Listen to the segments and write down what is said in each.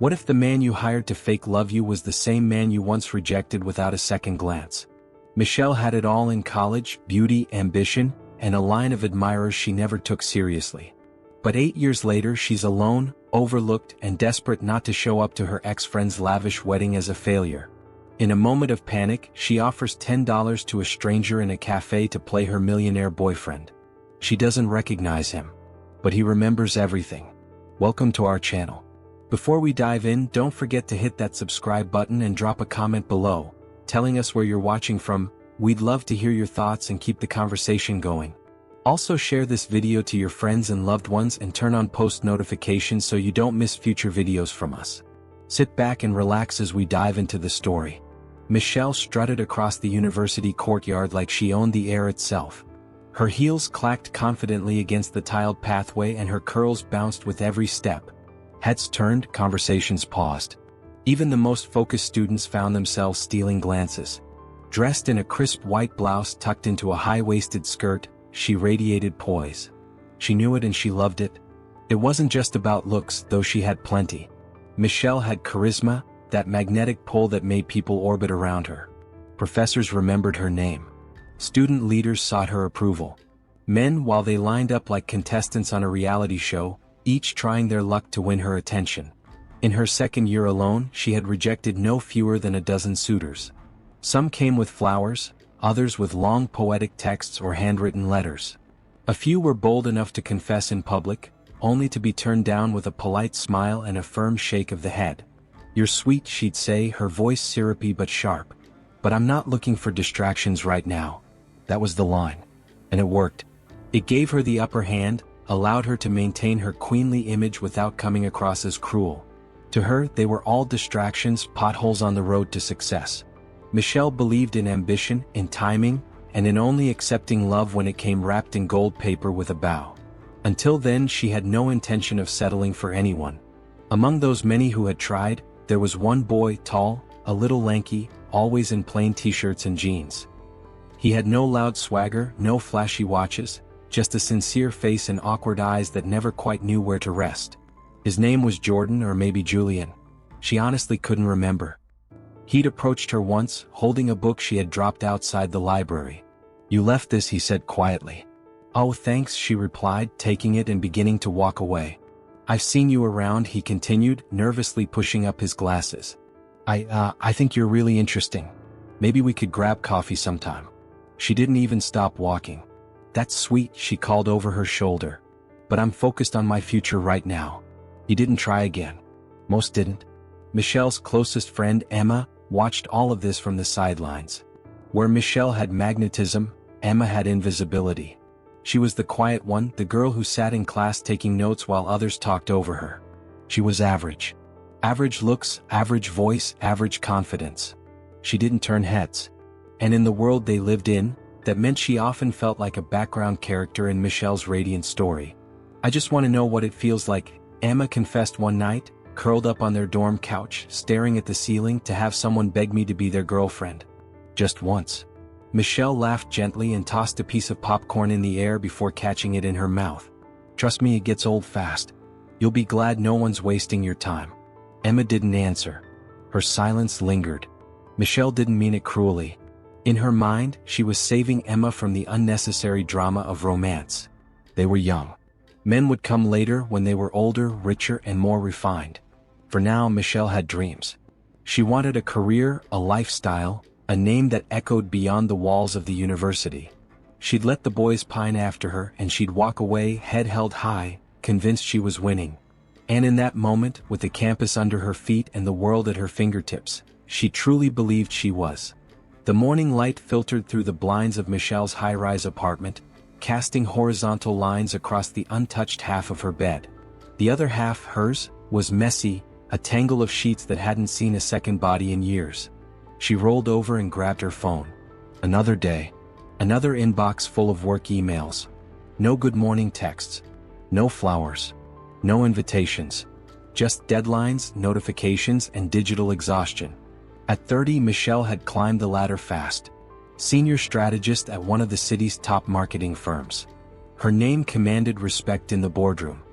What if the man you hired to fake love you was the same man you once rejected without a second glance? Michelle had it all in college: beauty, ambition, and a line of admirers she never took seriously. But 8 years later she's alone, overlooked, and desperate not to show up to her ex-friend's lavish wedding as a failure. In a moment of panic, she offers $10 to a stranger in a café to play her millionaire boyfriend. She doesn't recognize him, but he remembers everything. Welcome to our channel. Before we dive in, don't forget to hit that subscribe button and drop a comment below, telling us where you're watching from. We'd love to hear your thoughts and keep the conversation going. Also, share this video to your friends and loved ones and turn on post notifications so you don't miss future videos from us. Sit back and relax as we dive into the story. Michelle strutted across the university courtyard like she owned the air itself. Her heels clacked confidently against the tiled pathway and her curls bounced with every step. Heads turned, conversations paused. Even the most focused students found themselves stealing glances. Dressed in a crisp white blouse tucked into a high-waisted skirt, she radiated poise. She knew it and she loved it. It wasn't just about looks, though she had plenty. Michelle had charisma, that magnetic pull that made people orbit around her. Professors remembered her name. Student leaders sought her approval. Men, while they lined up like contestants on a reality show, each trying their luck to win her attention. In her second year alone, she had rejected no fewer than a dozen suitors. Some came with flowers, others with long poetic texts or handwritten letters. A few were bold enough to confess in public, only to be turned down with a polite smile and a firm shake of the head. "You're sweet," she'd say, her voice syrupy but sharp. "But I'm not looking for distractions right now." That was the line. And it worked. It gave her the upper hand, allowed her to maintain her queenly image without coming across as cruel. To her, they were all distractions, potholes on the road to success. Michelle believed in ambition, in timing, and in only accepting love when it came wrapped in gold paper with a bow. Until then, she had no intention of settling for anyone. Among those many who had tried, there was one boy, tall, a little lanky, always in plain t-shirts and jeans. He had no loud swagger, no flashy watches, just a sincere face and awkward eyes that never quite knew where to rest. His name was Jordan, or maybe Julian. She honestly couldn't remember. He'd approached her once, holding a book she had dropped outside the library. "You left this," he said quietly. "Oh, thanks," she replied, taking it and beginning to walk away. "I've seen you around," he continued, nervously pushing up his glasses. I think you're really interesting. Maybe we could grab coffee sometime." She didn't even stop walking. "That's sweet," she called over her shoulder. "But I'm focused on my future right now." He didn't try again. Most didn't. Michelle's closest friend, Emma, watched all of this from the sidelines. Where Michelle had magnetism, Emma had invisibility. She was the quiet one, the girl who sat in class taking notes while others talked over her. She was average. Average looks, average voice, average confidence. She didn't turn heads. And in the world they lived in, that meant she often felt like a background character in Michelle's radiant story. "I just want to know what it feels like," Emma confessed one night, curled up on their dorm couch, staring at the ceiling, "to have someone beg me to be their girlfriend. Just once." Michelle laughed gently and tossed a piece of popcorn in the air before catching it in her mouth. "Trust me, it gets old fast. You'll be glad no one's wasting your time." Emma didn't answer. Her silence lingered. Michelle didn't mean it cruelly. In her mind, she was saving Emma from the unnecessary drama of romance. They were young. Men would come later when they were older, richer, and more refined. For now, Michelle had dreams. She wanted a career, a lifestyle, a name that echoed beyond the walls of the university. She'd let the boys pine after her and she'd walk away, head held high, convinced she was winning. And in that moment, with the campus under her feet and the world at her fingertips, she truly believed she was. The morning light filtered through the blinds of Michelle's high-rise apartment, casting horizontal lines across the untouched half of her bed. The other half, hers, was messy, a tangle of sheets that hadn't seen a second body in years. She rolled over and grabbed her phone. Another day. Another inbox full of work emails. No good morning texts. No flowers. No invitations. Just deadlines, notifications, and digital exhaustion. At 30, Michelle had climbed the ladder fast. Senior strategist at one of the city's top marketing firms. Her name commanded respect in the boardroom.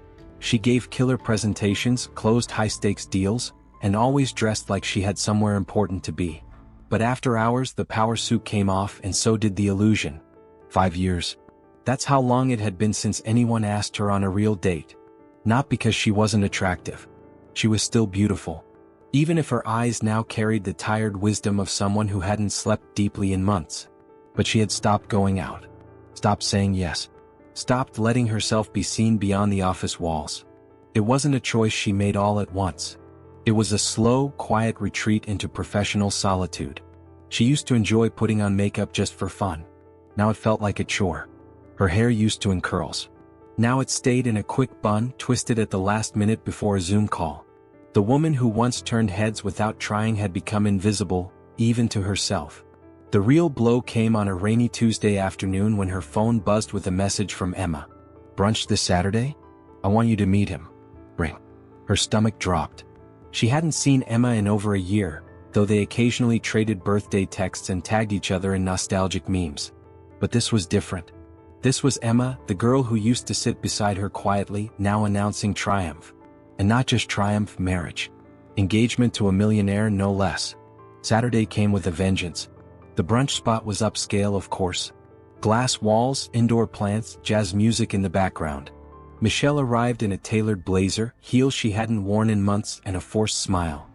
She gave killer presentations, closed high-stakes deals, and always dressed like she had somewhere important to be. But after hours the power suit came off and so did the illusion. 5 years. That's how long it had been since anyone asked her on a real date. Not because she wasn't attractive. She was still beautiful. Even if her eyes now carried the tired wisdom of someone who hadn't slept deeply in months. But she had stopped going out. Stopped saying yes. Stopped letting herself be seen beyond the office walls. It wasn't a choice she made all at once. It was a slow, quiet retreat into professional solitude. She used to enjoy putting on makeup just for fun. Now it felt like a chore. Her hair used to in curls. Now it stayed in a quick bun, twisted at the last minute before a Zoom call. The woman who once turned heads without trying had become invisible, even to herself. The real blow came on a rainy Tuesday afternoon when her phone buzzed with a message from Emma. "Brunch this Saturday? I want you to meet him." Ring. Her stomach dropped. She hadn't seen Emma in over a year, though they occasionally traded birthday texts and tagged each other in nostalgic memes. But this was different. This was Emma, the girl who used to sit beside her quietly, now announcing triumph. And not just triumph, marriage. Engagement to a millionaire, no less. Saturday came with a vengeance. The brunch spot was upscale, of course. Glass walls, indoor plants, jazz music in the background. Michelle arrived in a tailored blazer, heels she hadn't worn in months, and a forced smile.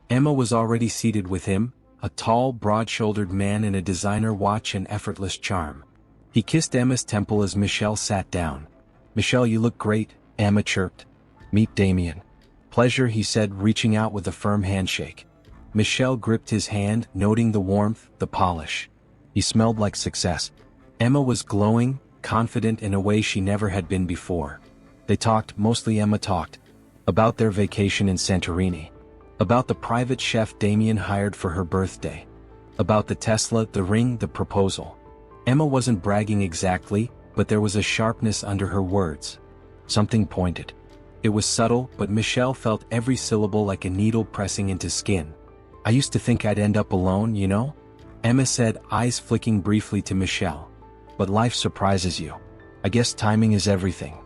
Emma was already seated with him, a tall, broad-shouldered man in a designer watch and effortless charm. He kissed Emma's temple as Michelle sat down. "Michelle, you look great," Emma chirped. "Meet Damien." "Pleasure," he said, reaching out with a firm handshake. Michelle gripped his hand, noting the warmth, the polish. He smelled like success. Emma was glowing, confident in a way she never had been before. They talked, mostly Emma talked, about their vacation in Santorini. About the private chef Damien hired for her birthday. About the Tesla, the ring, the proposal. Emma wasn't bragging exactly, but there was a sharpness under her words. Something pointed. It was subtle, but Michelle felt every syllable like a needle pressing into skin. "I used to think I'd end up alone, you know?" Emma said, eyes flicking briefly to Michelle. "But life surprises you. I guess timing is everything."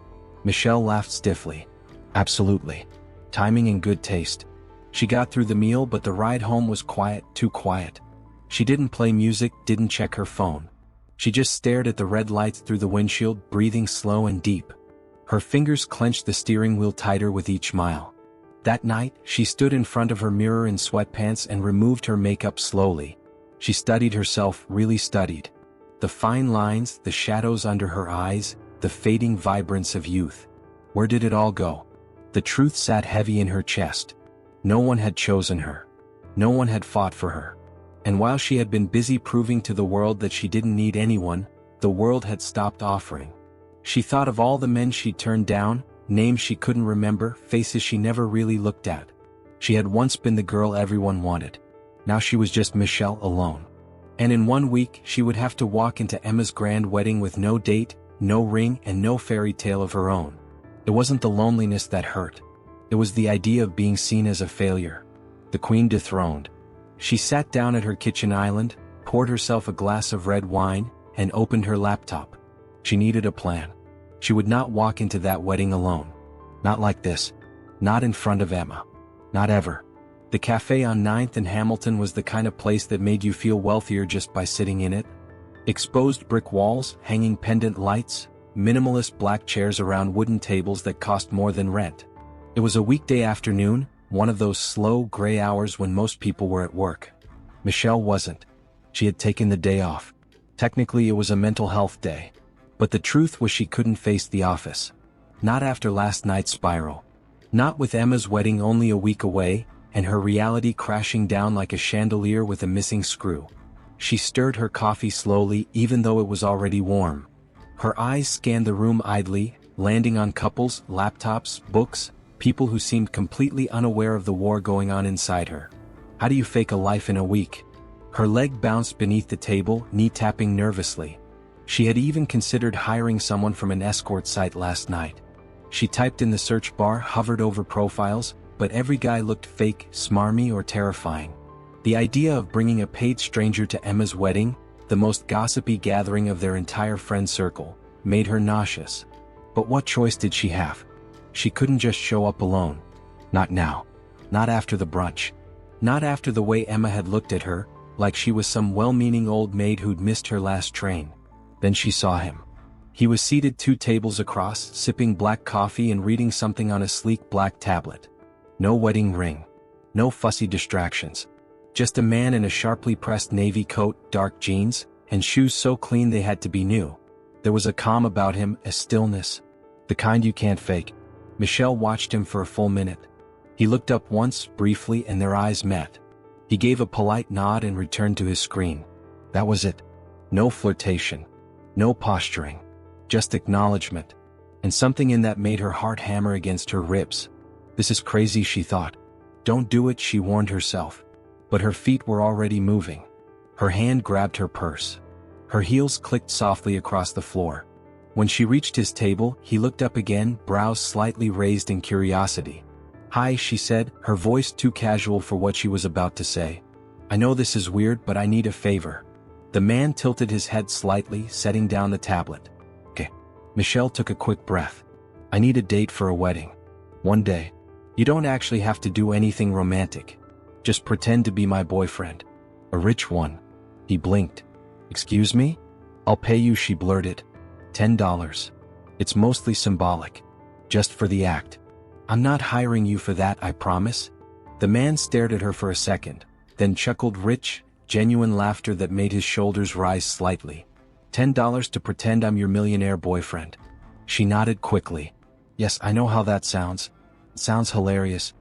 Michelle laughed stiffly. "Absolutely. Timing and good taste." She got through the meal, but the ride home was quiet, too quiet. She didn't play music, didn't check her phone. She just stared at the red lights through the windshield, breathing slow and deep. Her fingers clenched the steering wheel tighter with each mile. That night, she stood in front of her mirror in sweatpants and removed her makeup slowly. She studied herself, really studied. The fine lines, the shadows under her eyes, the fading vibrance of youth. Where did it all go? The truth sat heavy in her chest. No one had chosen her. No one had fought for her. And while she had been busy proving to the world that she didn't need anyone, the world had stopped offering. She thought of all the men she'd turned down, names she couldn't remember, faces she never really looked at. She had once been the girl everyone wanted. Now she was just Michelle alone. And in 1 week, she would have to walk into Emma's grand wedding with no date, no ring, and no fairy tale of her own. It wasn't the loneliness that hurt. It was the idea of being seen as a failure. The queen dethroned. She sat down at her kitchen island, poured herself a glass of red wine, and opened her laptop. She needed a plan. She would not walk into that wedding alone. Not like this. Not in front of Emma. Not ever. The cafe on 9th and Hamilton was the kind of place that made you feel wealthier just by sitting in it. Exposed brick walls, hanging pendant lights, minimalist black chairs around wooden tables that cost more than rent. It was a weekday afternoon, one of those slow, gray hours when most people were at work. Michelle wasn't. She had taken the day off. Technically, it was a mental health day. But the truth was she couldn't face the office. Not after last night's spiral. Not with Emma's wedding only a week away, and her reality crashing down like a chandelier with a missing screw. She stirred her coffee slowly, even though it was already warm. Her eyes scanned the room idly, landing on couples, laptops, books, people who seemed completely unaware of the war going on inside her. How do you fake a life in a week? Her leg bounced beneath the table, knee tapping nervously. She had even considered hiring someone from an escort site last night. She typed in the search bar, hovered over profiles, but every guy looked fake, smarmy, or terrifying. The idea of bringing a paid stranger to Emma's wedding, the most gossipy gathering of their entire friend circle, made her nauseous. But what choice did she have? She couldn't just show up alone. Not now. Not after the brunch. Not after the way Emma had looked at her, like she was some well-meaning old maid who'd missed her last train. Then she saw him. He was seated 2 tables across, sipping black coffee and reading something on a sleek black tablet. No wedding ring. No fussy distractions. Just a man in a sharply pressed navy coat, dark jeans, and shoes so clean they had to be new. There was a calm about him, a stillness. The kind you can't fake. Michelle watched him for a full minute. He looked up once, briefly, and their eyes met. He gave a polite nod and returned to his screen. That was it. No flirtation. No posturing. Just acknowledgement. And something in that made her heart hammer against her ribs. This is crazy, she thought. Don't do it, she warned herself. But her feet were already moving. Her hand grabbed her purse. Her heels clicked softly across the floor. When she reached his table, he looked up again, brows slightly raised in curiosity. Hi, she said, her voice too casual for what she was about to say. I know this is weird, but I need a favor. The man tilted his head slightly, setting down the tablet. Okay. Michelle took a quick breath. I need a date for a wedding. One day. You don't actually have to do anything romantic. Just pretend to be my boyfriend. A rich one. He blinked. Excuse me? I'll pay you, she blurted. $10. It's mostly symbolic. Just for the act. I'm not hiring you for that, I promise. The man stared at her for a second, then chuckled rich, genuine laughter that made his shoulders rise slightly. $10 to pretend I'm your millionaire boyfriend. She nodded quickly. Yes, I know how that sounds. It sounds hilarious.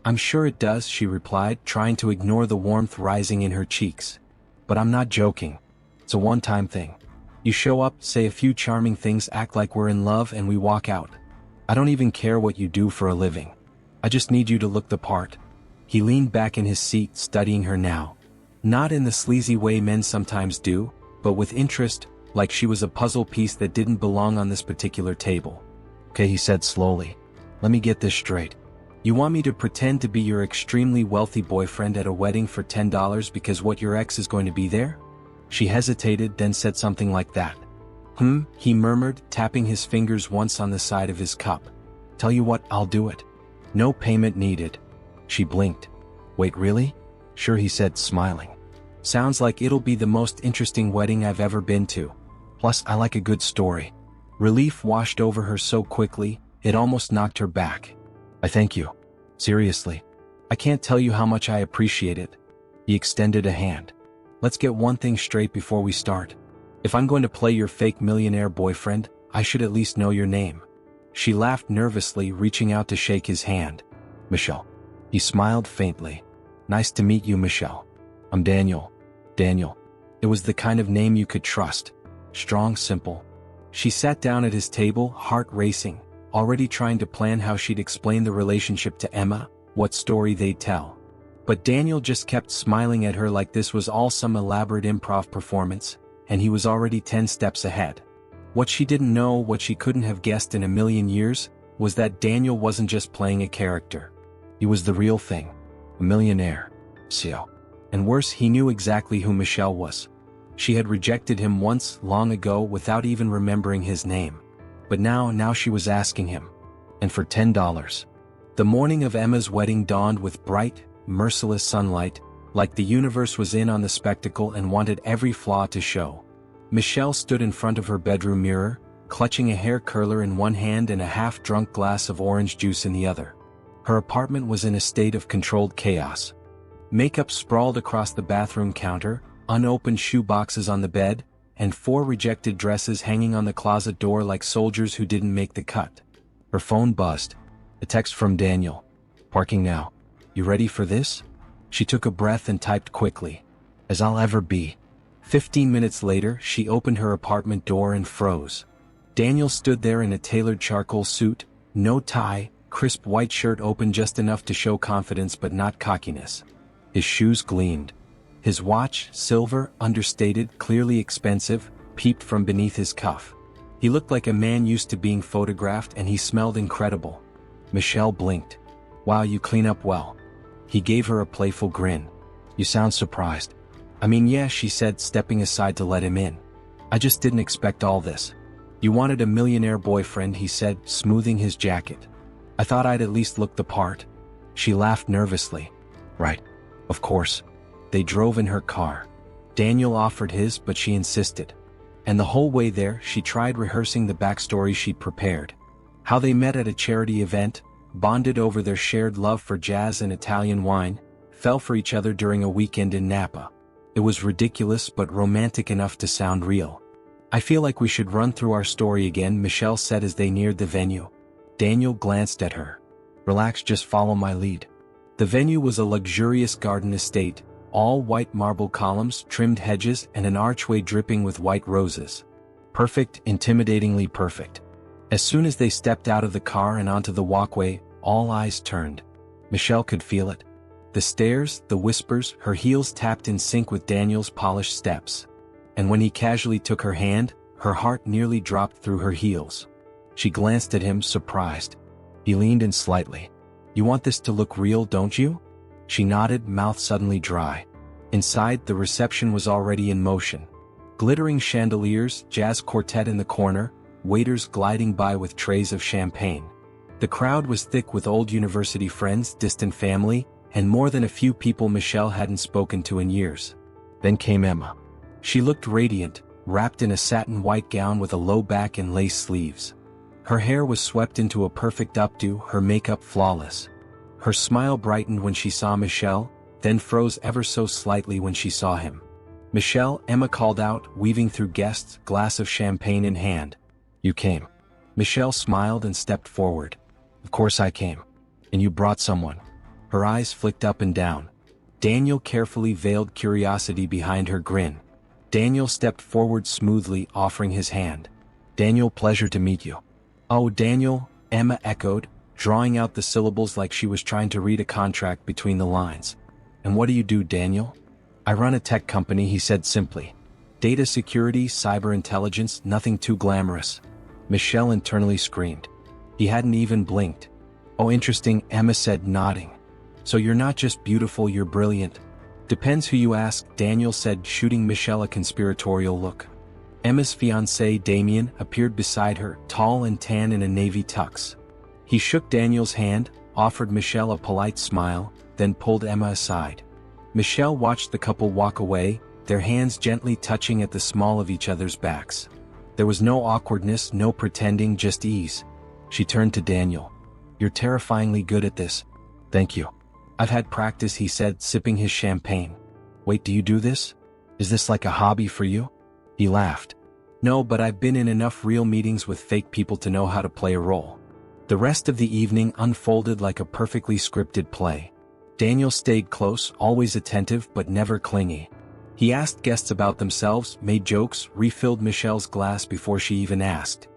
I'm sure it does, she replied, trying to ignore the warmth rising in her cheeks. But I'm not joking. It's a one-time thing. You show up, say a few charming things, act like we're in love, and we walk out. I don't even care what you do for a living. I just need you to look the part. He leaned back in his seat, studying her now. Not in the sleazy way men sometimes do, but with interest, like she was a puzzle piece that didn't belong on this particular table. Okay, he said slowly. Let me get this straight. You want me to pretend to be your extremely wealthy boyfriend at a wedding for $10 because what your ex is going to be there? She hesitated, then said something like that. He murmured, tapping his fingers once on the side of his cup. Tell you what, I'll do it. No payment needed. She blinked. Wait, really? Sure, he said, smiling. Sounds like it'll be the most interesting wedding I've ever been to. Plus, I like a good story. Relief washed over her so quickly, it almost knocked her back. I thank you. Seriously. I can't tell you how much I appreciate it. He extended a hand. Let's get one thing straight before we start. If I'm going to play your fake millionaire boyfriend, I should at least know your name. She laughed nervously, reaching out to shake his hand. Michelle. He smiled faintly. Nice to meet you, Michelle. I'm Daniel. Daniel. It was the kind of name you could trust. Strong, simple. She sat down at his table, heart racing, already trying to plan how she'd explain the relationship to Emma, what story they'd tell. But Daniel just kept smiling at her like this was all some elaborate improv performance, and he was already 10 steps ahead. What she didn't know, what she couldn't have guessed in a million years, was that Daniel wasn't just playing a character. He was the real thing. A millionaire. So. And worse, he knew exactly who Michelle was. She had rejected him once, long ago, without even remembering his name. But now she was asking him. And for $10. The morning of Emma's wedding dawned with bright, merciless sunlight, like the universe was in on the spectacle and wanted every flaw to show. Michelle stood in front of her bedroom mirror, clutching a hair curler in one hand and a half-drunk glass of orange juice in the other. Her apartment was in a state of controlled chaos. Makeup sprawled across the bathroom counter, unopened shoe boxes on the bed, and 4 rejected dresses hanging on the closet door like soldiers who didn't make the cut. Her phone buzzed. A text from Daniel. Parking now. You ready for this? She took a breath and typed quickly. As I'll ever be. 15 minutes later, she opened her apartment door and froze. Daniel stood there in a tailored charcoal suit, no tie, crisp white shirt open just enough to show confidence but not cockiness. His shoes gleamed. His watch, silver, understated, clearly expensive, peeped from beneath his cuff. He looked like a man used to being photographed, and he smelled incredible. Michelle blinked. Wow, you clean up well. He gave her a playful grin. You sound surprised. I mean, yeah, she said, stepping aside to let him in. I just didn't expect all this. You wanted a millionaire boyfriend, he said, smoothing his jacket. I thought I'd at least look the part. She laughed nervously. Right. Of course. They drove in her car. Daniel offered his, but she insisted. And the whole way there, she tried rehearsing the backstory she'd prepared. How they met at a charity event, bonded over their shared love for jazz and Italian wine, fell for each other during a weekend in Napa. It was ridiculous but romantic enough to sound real. I feel like we should run through our story again, Michelle said as they neared the venue. Daniel glanced at her. Relax, just follow my lead. The venue was a luxurious garden estate, all white marble columns, trimmed hedges, and an archway dripping with white roses. Perfect, intimidatingly perfect. As soon as they stepped out of the car and onto the walkway, all eyes turned. Michelle could feel it. The stairs, the whispers, her heels tapped in sync with Daniel's polished steps. And when he casually took her hand, her heart nearly dropped through her heels. She glanced at him, surprised. He leaned in slightly. You want this to look real, don't you? She nodded, mouth suddenly dry. Inside, the reception was already in motion. Glittering chandeliers, jazz quartet in the corner, waiters gliding by with trays of champagne. The crowd was thick with old university friends, distant family, and more than a few people Michelle hadn't spoken to in years. Then came Emma. She looked radiant, wrapped in a satin white gown with a low back and lace sleeves. Her hair was swept into a perfect updo, her makeup flawless. Her smile brightened when she saw Michelle, then froze ever so slightly when she saw him. Michelle, Emma called out, weaving through guests, glass of champagne in hand. You came. Michelle smiled and stepped forward. Of course I came. And you brought someone. Her eyes flicked up and down. Daniel carefully veiled curiosity behind her grin. Daniel stepped forward smoothly, offering his hand. Daniel, pleasure to meet you. Oh, Daniel, Emma echoed, drawing out the syllables like she was trying to read a contract between the lines. And what do you do, Daniel? I run a tech company, he said simply. Data security, cyber intelligence, nothing too glamorous. Michelle internally screamed. He hadn't even blinked. Oh, interesting, Emma said, nodding. So you're not just beautiful, you're brilliant. Depends who you ask, Daniel said, shooting Michelle a conspiratorial look. Emma's fiancé, Damien, appeared beside her, tall and tan in a navy tux. He shook Daniel's hand, offered Michelle a polite smile, then pulled Emma aside. Michelle watched the couple walk away, their hands gently touching at the small of each other's backs. There was no awkwardness, no pretending, just ease. She turned to Daniel. You're terrifyingly good at this. Thank you. I've had practice, he said, sipping his champagne. Wait, do you do this? Is this like a hobby for you? He laughed. No, but I've been in enough real meetings with fake people to know how to play a role. The rest of the evening unfolded like a perfectly scripted play. Daniel stayed close, always attentive but never clingy. He asked guests about themselves, made jokes, refilled Michelle's glass before she even asked.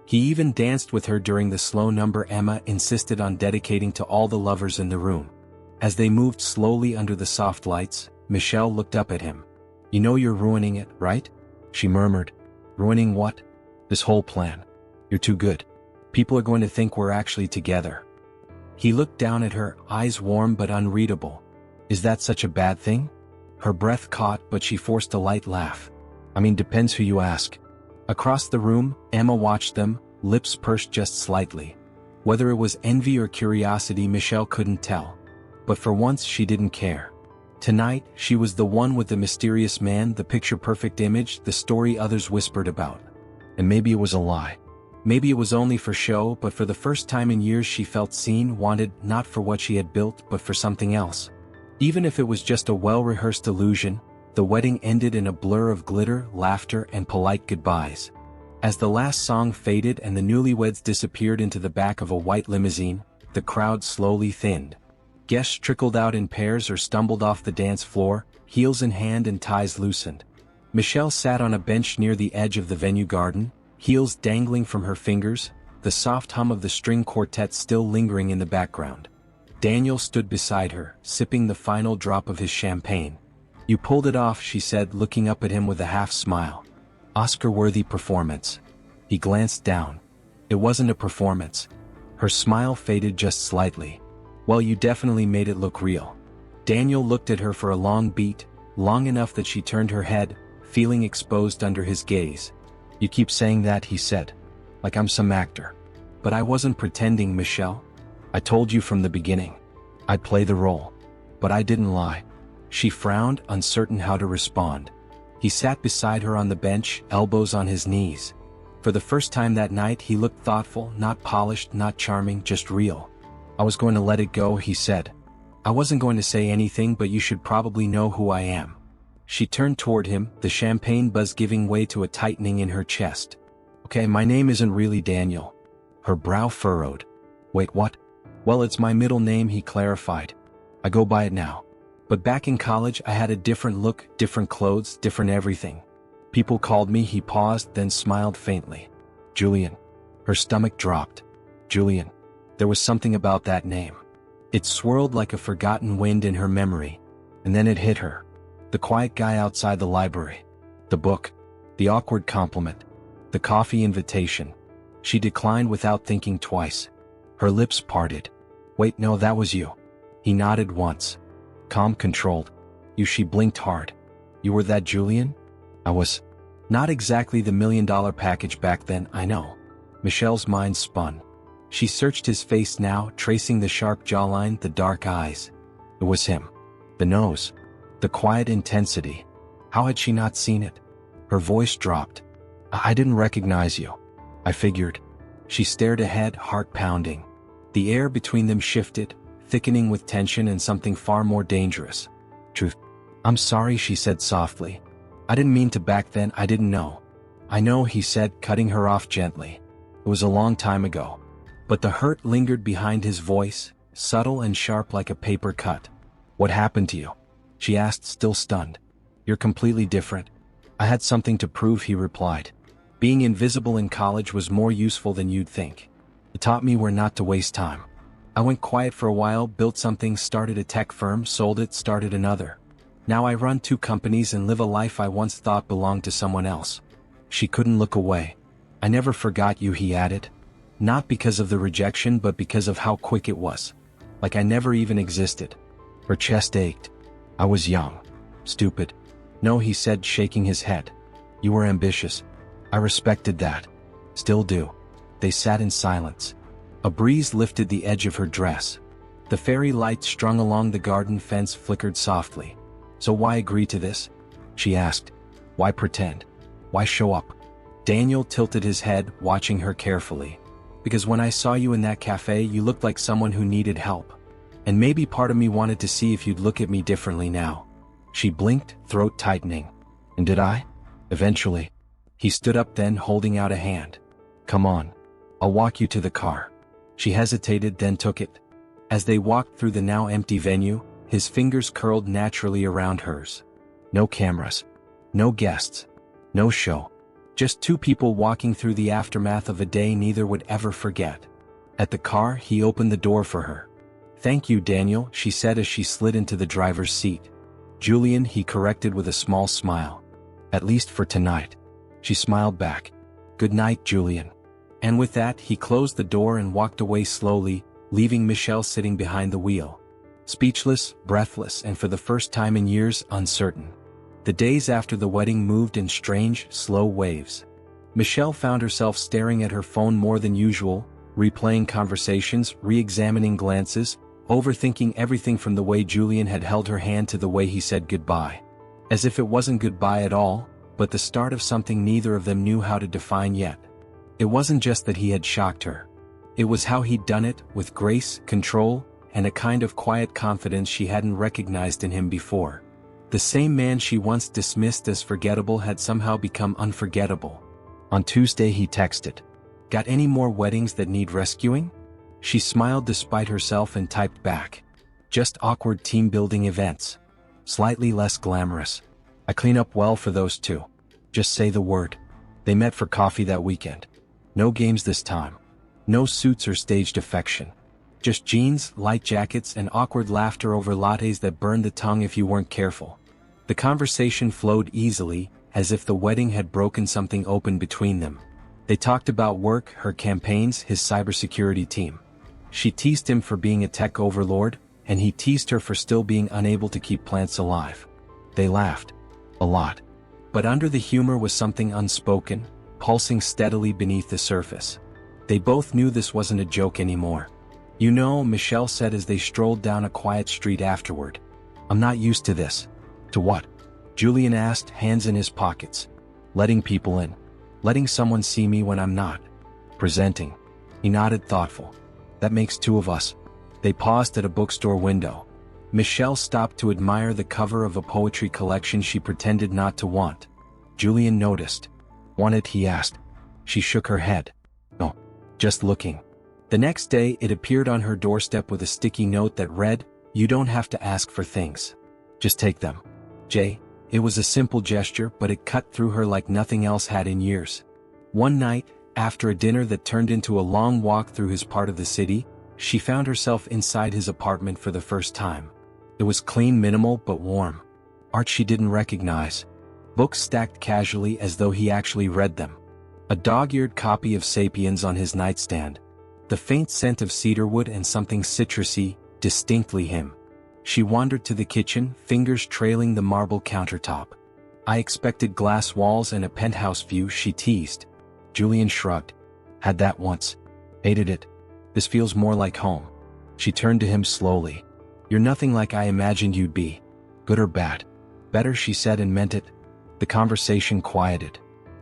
He even danced with her during the slow number Emma insisted on dedicating to all the lovers in the room. As they moved slowly under the soft lights, Michelle looked up at him. You know you're ruining it, right? She murmured. Ruining what? This whole plan. You're too good. People are going to think we're actually together. He looked down at her, eyes warm but unreadable. Is that such a bad thing? Her breath caught, but she forced a light laugh. I mean, depends who you ask. Across the room, Emma watched them, lips pursed just slightly. Whether it was envy or curiosity, Michelle couldn't tell. But for once she didn't care. Tonight, she was the one with the mysterious man, the picture-perfect image, the story others whispered about. And maybe it was a lie. Maybe it was only for show, but for the first time in years she felt seen, wanted, not for what she had built, but for something else. Even if it was just a well-rehearsed illusion, the wedding ended in a blur of glitter, laughter, and polite goodbyes. As the last song faded and the newlyweds disappeared into the back of a white limousine, the crowd slowly thinned. Guests trickled out in pairs or stumbled off the dance floor, heels in hand and ties loosened. Michelle sat on a bench near the edge of the venue garden, heels dangling from her fingers, the soft hum of the string quartet still lingering in the background. Daniel stood beside her, sipping the final drop of his champagne. You pulled it off, she said, looking up at him with a half-smile. Oscar-worthy performance. He glanced down. It wasn't a performance. Her smile faded just slightly. Well, you definitely made it look real. Daniel looked at her for a long beat, long enough that she turned her head, feeling exposed under his gaze. You keep saying that, he said. Like I'm some actor. But I wasn't pretending, Michelle. I told you from the beginning. I'd play the role. But I didn't lie. She frowned, uncertain how to respond. He sat beside her on the bench, elbows on his knees. For the first time that night he looked thoughtful, not polished, not charming, just real. I was going to let it go, he said. I wasn't going to say anything, but you should probably know who I am. She turned toward him, the champagne buzz giving way to a tightening in her chest. Okay, my name isn't really Daniel. Her brow furrowed. Wait, what? Well, it's my middle name, he clarified. I go by it now. But back in college I had a different look, different clothes, different everything. People called me, he paused, then smiled faintly. Julian. Her stomach dropped. Julian. There was something about that name. It swirled like a forgotten wind in her memory. And then it hit her. The quiet guy outside the library. The book. The awkward compliment. The coffee invitation. She declined without thinking twice. Her lips parted. Wait, no, that was you. He nodded once. Calm, controlled. You, she blinked hard. You were that Julian? I was. Not exactly the $1 million package back then, I know. Michelle's mind spun. She searched his face now, tracing the sharp jawline, the dark eyes. It was him. The nose. The quiet intensity. How had she not seen it? Her voice dropped. I didn't recognize you. I figured. She stared ahead, heart pounding. The air between them shifted, thickening with tension and something far more dangerous. Truth. I'm sorry, she said softly. I didn't mean to back then, I didn't know. I know, he said, cutting her off gently. It was a long time ago. But the hurt lingered behind his voice, subtle and sharp like a paper cut. What happened to you? She asked, still stunned. You're completely different. I had something to prove, he replied. Being invisible in college was more useful than you'd think. It taught me where not to waste time. I went quiet for a while, built something, started a tech firm, sold it, started another. Now I run 2 companies and live a life I once thought belonged to someone else. She couldn't look away. I never forgot you, he added. Not because of the rejection, but because of how quick it was. Like I never even existed. Her chest ached. I was young. Stupid. No, he said, shaking his head. You were ambitious. I respected that. Still do. They sat in silence. A breeze lifted the edge of her dress. The fairy light strung along the garden fence flickered softly. So why agree to this? She asked. Why pretend? Why show up? Daniel tilted his head, watching her carefully. Because when I saw you in that cafe, you looked like someone who needed help. And maybe part of me wanted to see if you'd look at me differently now. She blinked, throat tightening. And did I? Eventually. He stood up then, holding out a hand. Come on. I'll walk you to the car. She hesitated, then took it. As they walked through the now empty venue, his fingers curled naturally around hers. No cameras. No guests. No show. Just 2 people walking through the aftermath of a day neither would ever forget. At the car, he opened the door for her. Thank you, Daniel, she said as she slid into the driver's seat. Julian, he corrected with a small smile. At least for tonight. She smiled back. Good night, Julian. And with that, he closed the door and walked away slowly, leaving Michelle sitting behind the wheel. Speechless, breathless, and for the first time in years, uncertain. The days after the wedding moved in strange, slow waves. Michelle found herself staring at her phone more than usual, replaying conversations, re-examining glances, overthinking everything from the way Julian had held her hand to the way he said goodbye. As if it wasn't goodbye at all, but the start of something neither of them knew how to define yet. It wasn't just that he had shocked her. It was how he'd done it, with grace, control, and a kind of quiet confidence she hadn't recognized in him before. The same man she once dismissed as forgettable had somehow become unforgettable. On Tuesday he texted, "Got any more weddings that need rescuing?" She smiled despite herself and typed back, "Just awkward team-building events. Slightly less glamorous. I clean up well for those 2. Just say the word." They met for coffee that weekend. No games this time. No suits or staged affection. Just jeans, light jackets, and awkward laughter over lattes that burned the tongue if you weren't careful. The conversation flowed easily, as if the wedding had broken something open between them. They talked about work, her campaigns, his cybersecurity team. She teased him for being a tech overlord, and he teased her for still being unable to keep plants alive. They laughed. A lot. But under the humor was something unspoken, pulsing steadily beneath the surface. They both knew this wasn't a joke anymore. You know, Michelle said as they strolled down a quiet street afterward. I'm not used to this. To what? Julian asked, hands in his pockets. Letting people in. Letting someone see me when I'm not. Presenting. He nodded, thoughtful. That makes two of us. They paused at a bookstore window. Michelle stopped to admire the cover of a poetry collection she pretended not to want. Julian noticed. Want it? He asked. She shook her head. No, just looking. The next day, it appeared on her doorstep with a sticky note that read, You don't have to ask for things. Just take them. Jay. It was a simple gesture, but it cut through her like nothing else had in years. One night, after a dinner that turned into a long walk through his part of the city, she found herself inside his apartment for the first time. It was clean, minimal, but warm. Art she didn't recognize. Books stacked casually as though he actually read them. A dog-eared copy of Sapiens on his nightstand. The faint scent of cedarwood and something citrusy, distinctly him. She wandered to the kitchen, fingers trailing the marble countertop. I expected glass walls and a penthouse view, she teased. Julian shrugged. Had that once. Hated it. This feels more like home. She turned to him slowly. You're nothing like I imagined you'd be. Good or bad? Better, she said, and meant it. The conversation quieted.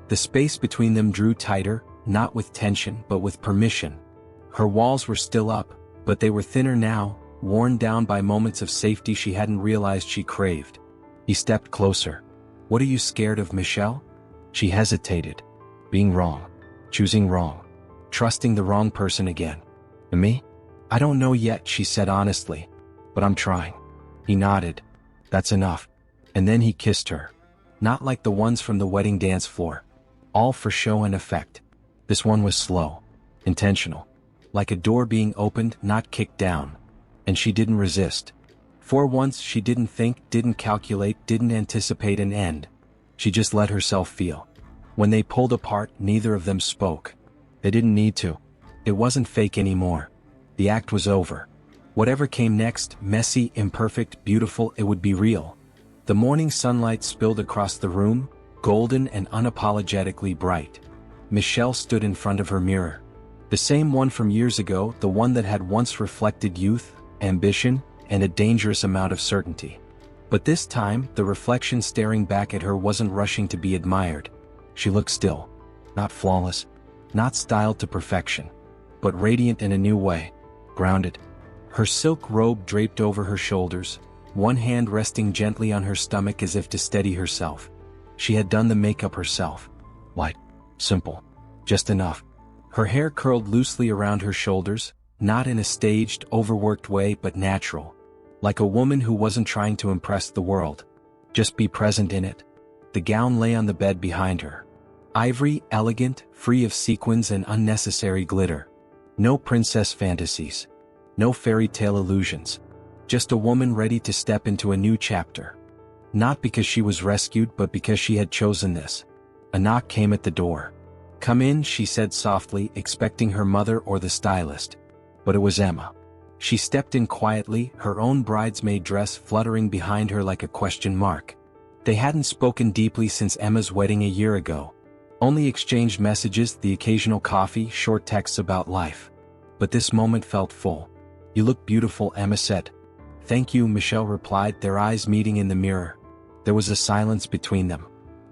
The space between them drew tighter, not with tension but with permission. Her walls were still up, but they were thinner now, worn down by moments of safety she hadn't realized she craved. He stepped closer. What are you scared of, Michelle? She hesitated. Being wrong. Choosing wrong. Trusting the wrong person again. And me? I don't know yet, she said honestly. But I'm trying. He nodded. That's enough. And then he kissed her. Not like the ones from the wedding dance floor. All for show and effect. This one was slow. Intentional. Like a door being opened, not kicked down. And she didn't resist. For once she didn't think, didn't calculate, didn't anticipate an end. She just let herself feel. When they pulled apart, neither of them spoke. They didn't need to. It wasn't fake anymore. The act was over. Whatever came next, messy, imperfect, beautiful, it would be real. The morning sunlight spilled across the room, golden and unapologetically bright. Michelle stood in front of her mirror. The same one from years ago, the one that had once reflected youth, ambition, and a dangerous amount of certainty. But this time, the reflection staring back at her wasn't rushing to be admired. She looked still. Not flawless. Not styled to perfection. But radiant in a new way. Grounded. Her silk robe draped over her shoulders, one hand resting gently on her stomach as if to steady herself. She had done the makeup herself. Light. Simple. Just enough. Her hair curled loosely around her shoulders, not in a staged, overworked way but natural. Like a woman who wasn't trying to impress the world. Just be present in it. The gown lay on the bed behind her. Ivory, elegant, free of sequins and unnecessary glitter. No princess fantasies. No fairy tale illusions. Just a woman ready to step into a new chapter. Not because she was rescued but because she had chosen this. A knock came at the door. Come in, she said softly, expecting her mother or the stylist. But it was Emma. She stepped in quietly, her own bridesmaid dress fluttering behind her like a question mark. They hadn't spoken deeply since Emma's wedding a year ago. Only exchanged messages, the occasional coffee, short texts about life. But this moment felt full. You look beautiful, Emma said. Thank you, Michelle replied, their eyes meeting in the mirror. There was a silence between them.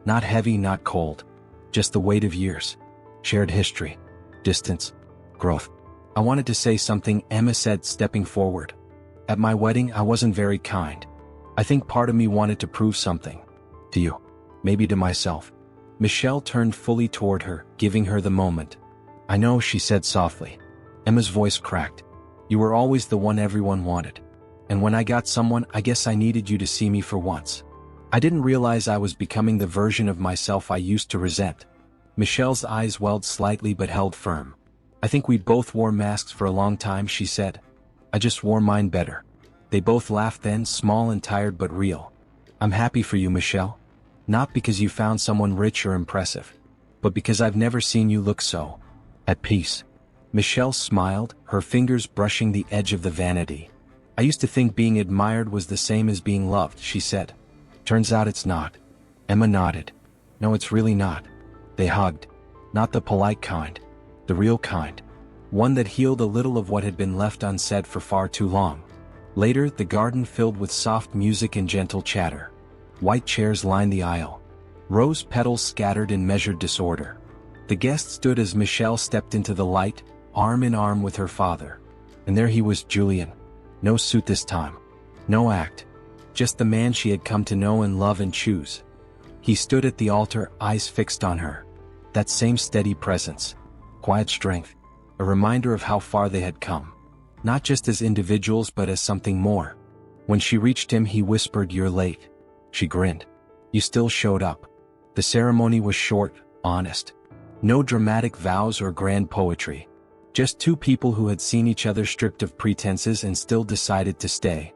Not heavy, not cold. Just the weight of years. Shared history. Distance. Growth. I wanted to say something, Emma said, stepping forward. At my wedding, I wasn't very kind. I think part of me wanted to prove something. To you. Maybe to myself. Michelle turned fully toward her, giving her the moment. I know, she said softly. Emma's voice cracked. You were always the one everyone wanted. And when I got someone, I guess I needed you to see me for once. I didn't realize I was becoming the version of myself I used to resent. Michelle's eyes welled slightly but held firm. I think we both wore masks for a long time, she said. I just wore mine better. They both laughed then, small and tired but real. I'm happy for you, Michelle. Not because you found someone rich or impressive, but because I've never seen you look so at peace. Michelle smiled, her fingers brushing the edge of the vanity. I used to think being admired was the same as being loved, she said. Turns out it's not. Emma nodded. No, it's really not. They hugged. Not the polite kind. The real kind. one that healed a little of what had been left unsaid for far too long. Later, the garden filled with soft music and gentle chatter. White chairs lined the aisle. Rose petals scattered in measured disorder. The guest stood as Michelle stepped into the light, arm in arm with her father. And there he was, Julian. No suit this time. No act. Just the man she had come to know and love and choose. He stood at the altar, eyes fixed on her. That same steady presence. Quiet strength. A reminder of how far they had come. Not just as individuals but as something more. When she reached him, he whispered, "You're late." She grinned. "You still showed up." The ceremony was short, honest. No dramatic vows or grand poetry. Just two people who had seen each other stripped of pretenses and still decided to stay.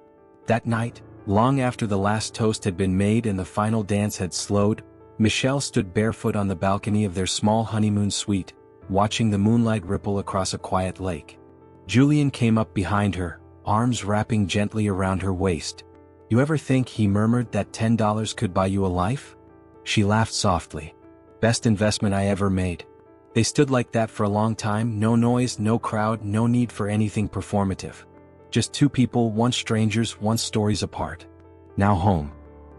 That night, long after the last toast had been made and the final dance had slowed, Michelle stood barefoot on the balcony of their small honeymoon suite, watching the moonlight ripple across a quiet lake. Julian came up behind her, arms wrapping gently around her waist. "You ever think," he murmured, "that $10 could buy you a life?" She laughed softly. "Best investment I ever made." They stood like that for a long time, no noise, no crowd, no need for anything performative. Just two people, once strangers, once stories apart. Now home.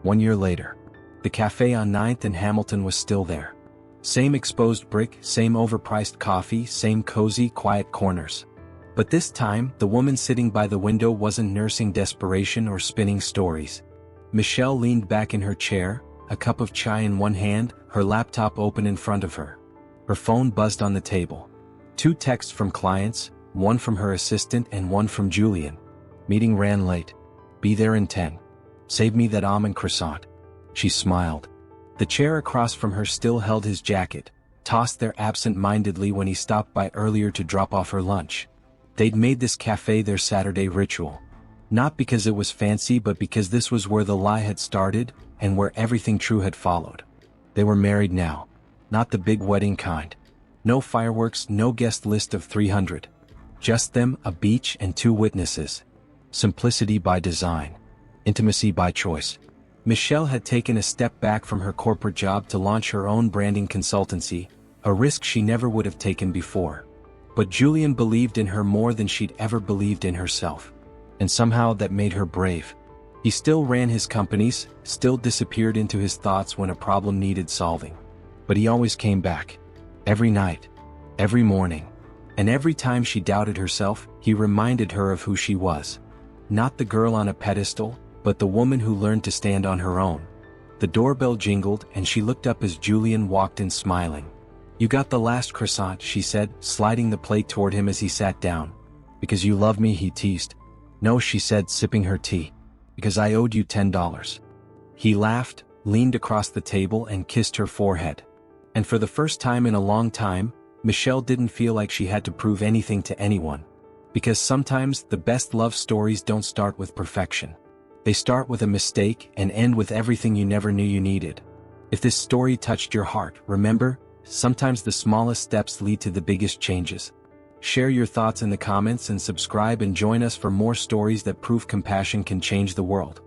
1 year later. The cafe on 9th and Hamilton was still there. Same exposed brick, same overpriced coffee, same cozy, quiet corners. But this time, the woman sitting by the window wasn't nursing desperation or spinning stories. Michelle leaned back in her chair, a cup of chai in one hand, her laptop open in front of her. Her phone buzzed on the table. 2 texts from clients, one from her assistant and one from Julian. "Meeting ran late. Be there in 10. Save me that almond croissant." She smiled. The chair across from her still held his jacket, tossed there absent-mindedly when he stopped by earlier to drop off her lunch. They'd made this cafe their Saturday ritual. Not because it was fancy but because this was where the lie had started and where everything true had followed. They were married now. Not the big wedding kind. No fireworks, no guest list of 300. Just them, a beach and 2 witnesses. Simplicity by design. Intimacy by choice. Michelle had taken a step back from her corporate job to launch her own branding consultancy, a risk she never would have taken before. But Julian believed in her more than she'd ever believed in herself. And somehow that made her brave. He still ran his companies, still disappeared into his thoughts when a problem needed solving. But he always came back. Every night. Every morning. And every time she doubted herself, he reminded her of who she was. Not the girl on a pedestal, but the woman who learned to stand on her own. The doorbell jingled and she looked up as Julian walked in smiling. "You got the last croissant," she said, sliding the plate toward him as he sat down. "Because you love me," he teased. "No," she said, sipping her tea. "Because I owed you $10. He laughed, leaned across the table and kissed her forehead. And for the first time in a long time, Michelle didn't feel like she had to prove anything to anyone. Because sometimes the best love stories don't start with perfection. They start with a mistake and end with everything you never knew you needed. If this story touched your heart, remember, sometimes the smallest steps lead to the biggest changes. Share your thoughts in the comments and subscribe and join us for more stories that prove compassion can change the world.